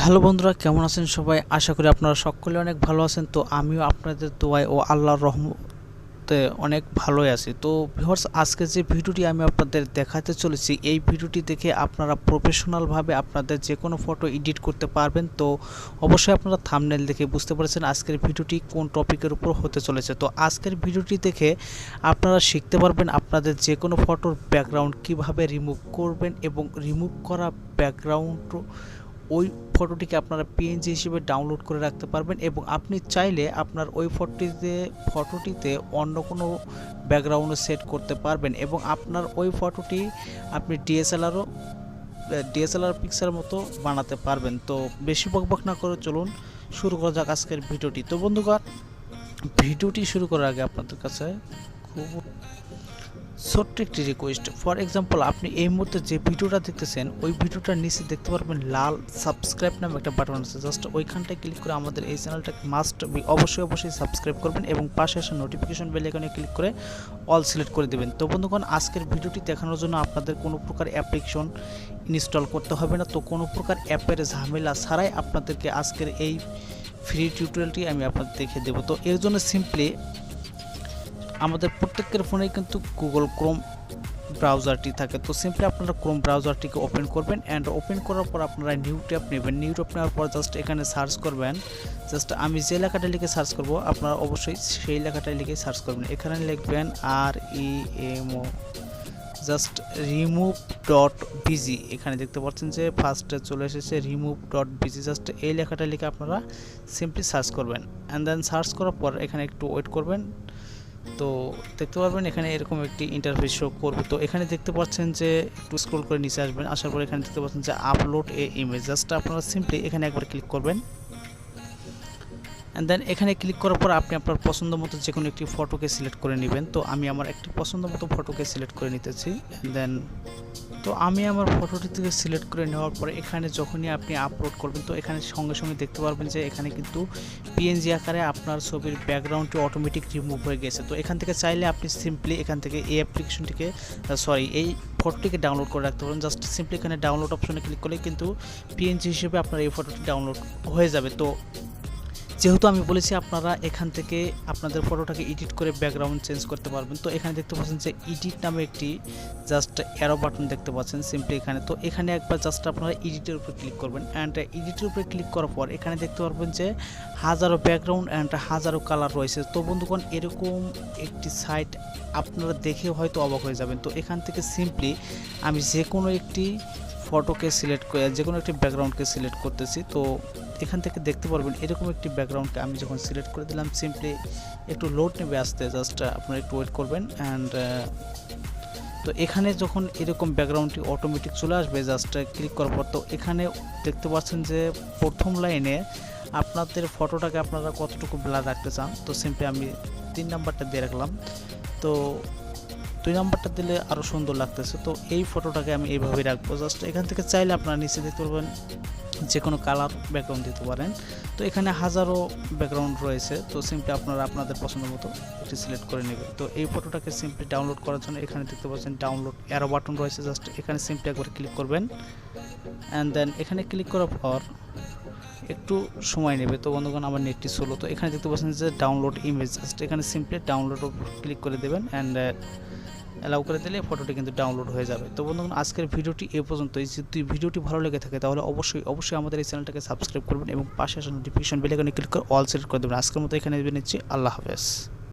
Hello বন্ধুরা, কেমন আছেন সবাই? আশা করি আপনারা সকলে অনেক ভালো আছেন। তো আমিও আপনাদের দোয়ায় ও আল্লাহর রহমতে অনেক ভালোই আছি। তো ভিউয়ার্স, আজকে যে ভিডিওটি আমি আপনাদের দেখাতে চলেছি, এই ভিডিওটি দেখে আপনারা প্রফেশনালভাবে আপনাদের যে কোনো ফটো এডিট করতে পারবেন। তো অবশ্যই আপনারা থাম্বনেল দেখে বুঝতে পারছেন আজকের ভিডিওটি কোন টপিকের উপর হতে চলেছে। তো আজকের ভিডিওটি দেখে আপনারা শিখতে পারবেন আপনাদের যে কোনো ফটোর ব্যাকগ্রাউন্ড কিভাবে রিমুভ করবেন, এবং রিমুভ করা ব্যাকগ্রাউন্ড ওই ফটোটিকে আপনারা পিএনজি হিসেবে ডাউনলোড করে রাখতে পারবেন, এবং আপনি চাইলে আপনার ওই ফটোটিতে অন্য কোনো ব্যাকগ্রাউন্ডও সেট করতে পারবেন, এবং আপনার ওই ফটোটি আপনি ডিএসএলআর পিকচারের মতো বানাতে পারবেন। তো বেশি বকবক না করে চলুন শুরু করা যাক আজকের ভিডিওটি। তো বন্ধুগণ, ভিডিওটি শুরু করার আগে আপনাদের কাছে খুব ছোট্ট একটি রিকোয়েস্ট। ফর এক্সাম্পল, আপনি এই মুহূর্তে যে ভিডিওটা দেখতেছেন ওই ভিডিওটার নিচে দেখতে পারবেন লাল সাবস্ক্রাইব নামে একটা বাটন আছে। জাস্ট ওইখানটায় ক্লিক করে আমাদের এই চ্যানেলটাকে অবশ্যই সাবস্ক্রাইব করবেন, এবং পাশে আসা নোটিফিকেশন বেল আইকনে ক্লিক করে অল সিলেক্ট করে দেবেন। তো বন্ধুগণ, আজকের ভিডিওটি দেখানোর জন্য আপনাদের কোনো প্রকার অ্যাপ্লিকেশন ইনস্টল করতে হবে না। তো কোনো প্রকার অ্যাপের ঝামেলা ছাড়াই আপনাদেরকে আজকের এই ফ্রি টিউটোরিয়ালটি আমি আপনাদের দেখে দেবো। তো এর জন্য সিম্পলি আমাদের প্রত্যেকের ফোনেই কিন্তু গুগল ক্রোম ব্রাউজারটি থাকে। তো সিম্পলি আপনারা ক্রোম ব্রাউজারটিকে ওপেন করবেন, অ্যান্ড ওপেন করার পর আপনারা নিউ ট্যাব নেবেন। নিউ ট্যাব নেওয়ার পর জাস্ট এখানে সার্চ করবেন। জাস্ট আমি যে লেখাটা লিখে সার্চ করব আপনারা অবশ্যই সেই লেখাটাই লিখে সার্চ করবেন। এখানে লিখবেন REMO, জাস্ট remove.bg। এখানে দেখতে পাচ্ছেন যে ফার্স্টে চলে এসেছে remove.bg। জাস্ট এই লেখাটা লিখে আপনারা সিম্পলি সার্চ করবেন, অ্যান্ড দেন সার্চ করার পর এখানে একটু ওয়েট করবেন। তো দেখতে পারবেন এখানে এরকম একটি ইন্টারফেস শো করবে। তো এখানে দেখতে পাচ্ছেন যে একটু স্ক্রল করে নিচে আসবেন, আসার পর এখানে দেখতে পাচ্ছেন যে আপলোড এ ইমেজ। জাস্ট আপনারা সিম্পলি এখানে একবার ক্লিক করবেন, অ্যান্ড দেন এখানে ক্লিক করার পর আপনি আপনার পছন্দ মতো যে কোনো একটি ফটোকে সিলেক্ট করে নেবেন। তো আমি আমার একটি পছন্দ মতো ফটোকে সিলেক্ট করে নিতেছি। দেন তো আমি আমার ফটোটি থেকে সিলেক্ট করে নেওয়ার পরে এখানে যখনই আপনি আপলোড করবেন, তো এখানে সঙ্গে সঙ্গে দেখতে পারবেন যে এখানে কিন্তু পিএনজি আকারে আপনার ছবির ব্যাকগ্রাউন্ডটি অটোমেটিক রিমুভ হয়ে গেছে। তো এখান থেকে চাইলে আপনি সিম্পলি এখান থেকে এই অ্যাপ্লিকেশনটিকে এই ফটোটিকে ডাউনলোড করে রাখতে পারেন। জাস্ট সিম্পলি এখানে ডাউনলোড অপশনে ক্লিক করলে কিন্তু পিএনজি হিসেবে আপনার এই ফটোটি ডাউনলোড হয়ে যাবে। তো যেহেতু আমি বলেছি আপনারা এখান থেকে আপনাদের ফটোটাকে এডিট করে ব্যাকগ্রাউন্ড চেঞ্জ করতে পারবেন। তো এখানে দেখতে পাচ্ছেন যে এডিট নামে একটি জাস্ট অ্যারো বাটন দেখতে পাচ্ছেন সিম্পলি এখানে। তো এখানে একবার জাস্ট আপনারা এডিটের উপর ক্লিক করবেন, অ্যান্ড এডিটের উপরে ক্লিক করার পর এখানে দেখতে পারবেন যে হাজারো ব্যাকগ্রাউন্ড অ্যান্ড হাজারো কালার রয়েছে। তো বন্ধুগণ, এরকম একটি সাইট আপনারা দেখে হয়তো অবাক হয়ে যাবেন। তো এখান থেকে সিম্পলি আমি যে কোনো একটি ফটোকে সিলেক্ট করে যে কোনো একটি ব্যাকগ্রাউন্ডকে সিলেক্ট করতেছি। তো এখান থেকে দেখতে পারবেন এরকম একটি ব্যাকগ্রাউন্ডকে আমি যখন সিলেক্ট করে দিলাম, সিম্পলি একটু লোড নেবে আসতে, জাস্ট আপনারা একটু ওয়েট করবেন। অ্যান্ড তো এখানে যখন এরকম ব্যাকগ্রাউন্ডটি অটোমেটিক চলে আসবে জাস্ট ক্লিক করার পর, তো এখানে দেখতে পাচ্ছেন যে প্রথম লাইনে আপনাদের ফটোটাকে আপনারা কতটুকু ব্লার রাখতে চান। তো সিম্পলি আমি 3 নাম্বারটা দিয়ে রাখলাম। তো 2 নাম্বারটা দিলে আরও সুন্দর লাগতেছে। তো এই ফটোটাকে আমি এইভাবেই রাখবো। জাস্ট এখান থেকে চাইলে আপনারা নিচে দেখতে পারবেন যে কোনো কালার ব্যাকগ্রাউন্ড দিতে পারেন। তো এখানে হাজারো ব্যাকগ্রাউন্ড রয়েছে। তো সিম্পলি আপনারা আপনাদের পছন্দ মতো একটি সিলেক্ট করে নেবেন। তো এই ফটোটাকে সিম্পলি ডাউনলোড করার জন্য এখানে দেখতে পাচ্ছেন ডাউনলোড অ্যারো বাটন রয়েছে। জাস্ট এখানে সিম্পলি একবার ক্লিক করবেন, অ্যান্ড দেন এখানে ক্লিক করার পর একটু সময় নেবে। তো বন্ধুগণ, আমার নেটটি স্লো। তো এখানে দেখতে পাচ্ছেন যে ডাউনলোড ইমেজ, জাস্ট এখানে সিম্পলি ডাউনলোড উপর ক্লিক করে দেবেন, অ্যান্ড অ্যালাউ করে দিলে ফটোটি কিন্তু ডাউনলোড হয়ে যাবে। তো বন্ধুগণ, আজকের ভিডিওটি এ পর্যন্তই। যদি ভিডিওটি ভালো লেগে থাকে তাহলে অবশ্যই আমাদের এই চ্যানেলটাকে সাবস্ক্রাইব করবেন, এবং পাশে আসা নোটিফিকেশন বেল আইকনে ক্লিক করে অল সিলেক্ট করে দেবেন। আজকের মতো এখানে নিচ্ছি। আল্লাহ হাফেজ।